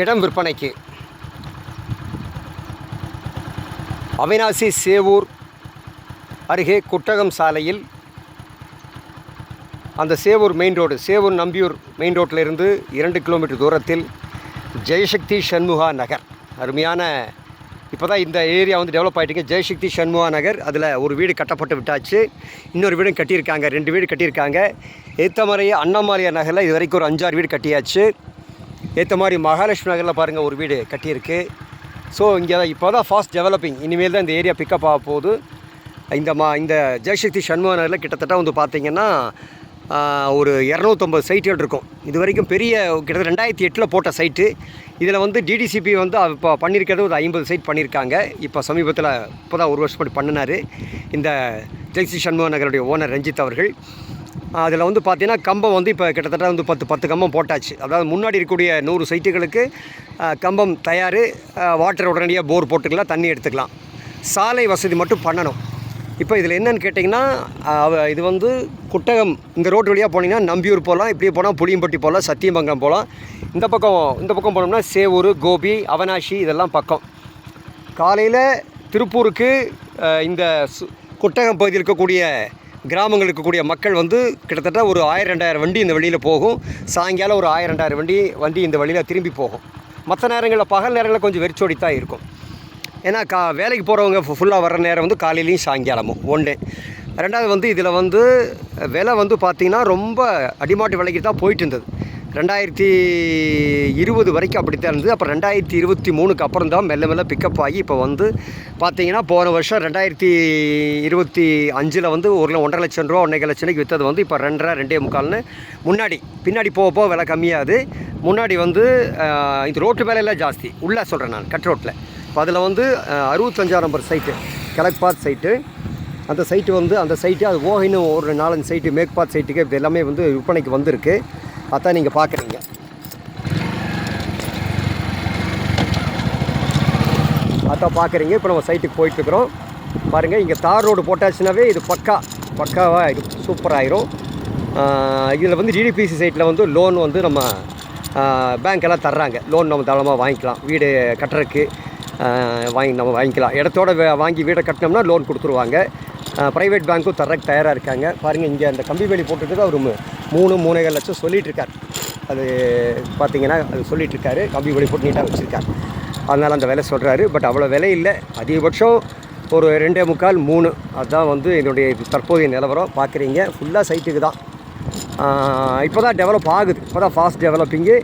இடம் விற்பனைக்கு. அவிநாசி சேவூர் அருகே குட்டகம் சாலையில் அந்த Sevur main road, Sevur Nambiyur main ரோட்டிலிருந்து 2 கிலோமீட்டர் தூரத்தில் ஜெயசக்தி சண்முகா நகர். அருமையான இப்போ தான் இந்த ஏரியா வந்து டெவலப் ஆகிட்டுங்க. ஜெயசக்தி சண்முகா நகர், அதில் ஒரு வீடு கட்டப்பட்டு விட்டாச்சு, இன்னொரு வீடும் கட்டியிருக்காங்க, 2 வீடு கட்டியிருக்காங்க. ஏற்ற மாதிரியே அண்ணாமலையார் நகரில் இது வரைக்கும் ஒரு 5-6 வீடு கட்டியாச்சு. ஏற்ற மாதிரி மகாலட்சுமி நகரில் பாருங்கள் ஒரு வீடு கட்டியிருக்கு. ஸோ இங்கே இப்போ தான் ஃபாஸ்ட் டெவலப்பிங், இனிமேல் தான் இந்த ஏரியா பிக்கப் ஆக போகுது. இந்த ஜெயசக்தி சண்முகா நகரில் கிட்டத்தட்ட வந்து பார்த்திங்கன்னா ஒரு 250 சைட்டுகள் இருக்கும். இது வரைக்கும் பெரிய கிட்டத்தட்ட 2008 போட்ட சைட்டு. இதில் வந்து டிடிசிபி வந்து இப்போ பண்ணியிருக்கிறது ஒரு 50 சைட் பண்ணியிருக்காங்க. இப்போ சமீபத்தில் இப்போ தான் 1 வருஷம் பண்ணினார் இந்த ஜெயசக்தி சண்முகா நகருடைய ஓனர் ரஞ்சித் அவர்கள். அதில் வந்து பார்த்திங்கன்னா கம்பம் வந்து இப்போ கிட்டத்தட்ட வந்து 10 கம்பம் போட்டாச்சு. அதாவது முன்னாடி இருக்கக்கூடிய 100 சைட்டுகளுக்கு கம்பம் தயார். வாட்டர் உடனடியாக போர் போட்டுக்கலாம், தண்ணி எடுத்துக்கலாம். சாலை வசதி மட்டும் பண்ணணும். இப்போ இதில் என்னென்னு கேட்டிங்கன்னா, இது வந்து குட்டகம் இந்த ரோட்டு வழியாக போனீங்கன்னா நம்பியூர் போகலாம், இப்படியே போனால் புளியம்பட்டி போகலாம், சத்தியமங்கலம் போகலாம். இந்த பக்கம் போனோம்னா சேவூர், கோபி, அவனாசி இதெல்லாம் பக்கம். காலையில் திருப்பூருக்கு இந்த குட்டகம் பகுதியில் இருக்கக்கூடிய கிராமங்கள் இருக்கக்கூடிய மக்கள் வந்து கிட்டத்தட்ட ஒரு 1000-2000 வண்டி இந்த வழியில் போகும். சாயங்காலம் ஒரு 1000-2000 வண்டி இந்த வழியில் திரும்பி போகும். மற்ற நேரங்களில் பகல் நேரங்களில் கொஞ்சம் வெறிச்சோடித்தான் இருக்கும். ஏன்னா வேலைக்கு போகிறவங்க ஃபுல்லாக வர்ற நேரம் வந்து காலையிலையும் சாயங்காலமும் ஒன்று. ரெண்டாவது வந்து இதில் வந்து விலை வந்து பார்த்திங்கன்னா ரொம்ப அடிமாட்டு விலைக்கு தான் போயிட்டு இருந்தது. 2020 வரைக்கும் அப்படித்தான் இருந்தது. அப்புறம் 2023க்கு அப்புறம் தான் மெல்ல பிக்கப் ஆகி இப்போ வந்து பார்த்திங்கன்னா போன வருஷம் 2025 வந்து 1.5 லட்சம் ரூபா 1.5 லட்சம் ரூபாய்க்கு விற்றது வந்து இப்போ 2.5 முன்னாடி பின்னாடி போக விலை கம்மியாகுது. முன்னாடி வந்து இந்த ரோட்டு வேலையெல்லாம் ஜாஸ்தி, உள்ளே சொல்கிறேன் நான், கட் ரோட்டில். இப்போ அதில் வந்து 65 நம்பர் சைட்டு கிழக்கு பார்ட் சைட்டு. அந்த சைட்டு அது ஓஹின்னு ஒரு 4-5 சைட்டு மேற்கு பார்ட் சைட்டுக்கு இது எல்லாமே வந்து விற்பனைக்கு வந்திருக்கு. அதான் நீங்கள் பார்க்குறீங்க. இப்போ நம்ம சைட்டுக்கு போயிட்டுருக்குறோம். பாருங்கள், இங்கே தார் ரோடு போட்டாச்சுனாவே இது பக்காவாக இது சூப்பராகிடும். இதில் வந்து டிடிபிசி சைட்டில் வந்து லோன் வந்து நம்ம பேங்க்கெல்லாம் தர்றாங்க. லோன் நம்ம தாராளமாக வாங்கிக்கலாம். வீடு கட்டுறதுக்கு நம்ம வாங்கிக்கலாம். இடத்தோட வாங்கி வீடை கட்டினோம்னா லோன் கொடுத்துருவாங்க. ப்ரைவேட் பேங்க்கும் தர்றதுக்கு தயாராக இருக்காங்க. பாருங்கள், இங்கே அந்த கம்பி வேலி போட்டுருக்கு ஒரு 3-3.5 லட்சம் சொல்லிகிட்ருக்கார். அது பார்த்திங்கன்னா அது சொல்லிகிட்ருக்காரு. கம்பி வேலி போட்டு நீட்டாக வச்சுருக்கார், அதனால் அந்த விலை சொல்கிறாரு. பட் அவ்வளோ விலை இல்லை, அதிகபட்சம் ஒரு 2.25-3. அதுதான் வந்து என்னுடைய தற்போதைய நிலவரம். பார்க்குறீங்க, ஃபுல்லாக சைட்டுக்கு தான். இப்போ தான் டெவலப் ஆகுது, இப்போ தான் ஃபாஸ்ட் டெவலப்பிங்கு.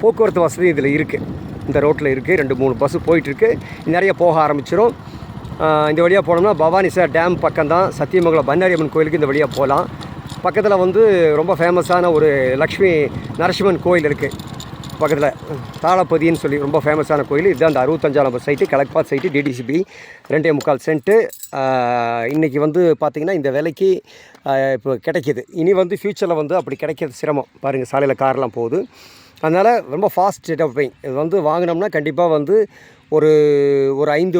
போக்குவரத்து வசதி இதில் இருக்குது, இந்த ரோட்டில் இருக்குது. 2-3 பஸ்ஸு போயிட்டுருக்கு, நிறைய போக ஆரம்பிச்சிடும். இந்த வழியாக போனோம்னா பவானிசார் டேம் பக்கம்தான். சத்தியமங்கலம் பன்னாரியம்மன் கோயிலுக்கு இந்த வழியாக போகலாம். பக்கத்தில் வந்து ரொம்ப ஃபேமஸான ஒரு லக்ஷ்மி நரசிம்மன் கோயில் இருக்குது பக்கத்தில், தாளப்பதின்னு சொல்லி ரொம்ப ஃபேமஸான கோயில். இதுதான் அந்த 65 நம்பர் சைட்டு, கிழக்கு சைட்டு, டிடிசிபி 2.25 சென்ட்டு. இன்றைக்கி வந்து பார்த்திங்கன்னா இந்த விலைக்கு இப்போ கிடைக்கிது. இனி வந்து ஃப்யூச்சரில் வந்து அப்படி கிடைக்கிறது சிரமம். பாருங்கள், சாலையில் கார்லாம் போகுது. அதனால் ரொம்ப ஃபாஸ்ட் டெவலப்பிங். இது வந்து வாங்கினோம்னா கண்டிப்பாக வந்து ஒரு 5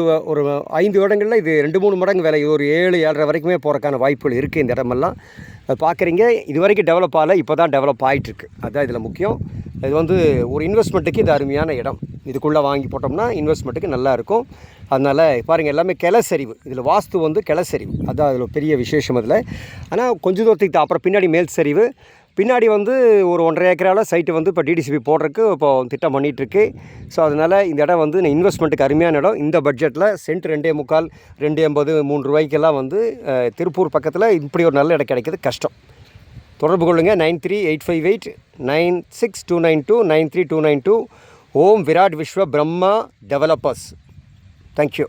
வருடங்களில் இது 2-3 மடங்கு விலை, ஒரு 7-7.5 வரைக்குமே போகிறக்கான வாய்ப்புகள் இருக்குது. இந்த இடமெல்லாம் பார்க்குறீங்க, இது வரைக்கும் டெவலப் ஆகலை, இப்போ தான் டெவலப் ஆகிட்டுருக்கு. அதுதான் இதில் முக்கியம். இது வந்து ஒரு இன்வெஸ்ட்மெண்ட்டுக்கு இது அருமையான இடம். இதுக்குள்ளே வாங்கி போட்டோம்னா இன்வெஸ்ட்மெண்ட்டுக்கு நல்லாயிருக்கும். அதனால் பாருங்கள், எல்லாமே கிளசரிவு. இதில் வாஸ்து வந்து கிளசரிவு, அதுதான் அதில் பெரிய விசேஷம். அதில் ஆனால் கொஞ்சம் தூரத்துக்கு தான், அப்புறம் பின்னாடி மேல் சரிவு. பின்னாடி வந்து ஒரு 1.5 ஏக்கரால் சைட்டு வந்து இப்போ டிடிசிபி போடுறதுக்கு இப்போ திட்டம் பண்ணிகிட்ருக்கு. ஸோ அதனால் இந்த இடம் வந்து இன்வெஸ்ட்மெண்ட்டுக்கு அருமையான இடம். இந்த பட்ஜெட்டில் சென்ட் 2.25, 2.80, 3 ரூபாய்க்கெல்லாம் வந்து திருப்பூர் பக்கத்தில் இப்படி ஒரு நல்ல இடம் கிடைக்கிறது கஷ்டம். தொடர்பு கொள்ளுங்கள். 9385896292 93292. ஓம் விராட் விஸ்வ பிரம்மா டெவலப்பர்ஸ். தேங்க்யூ.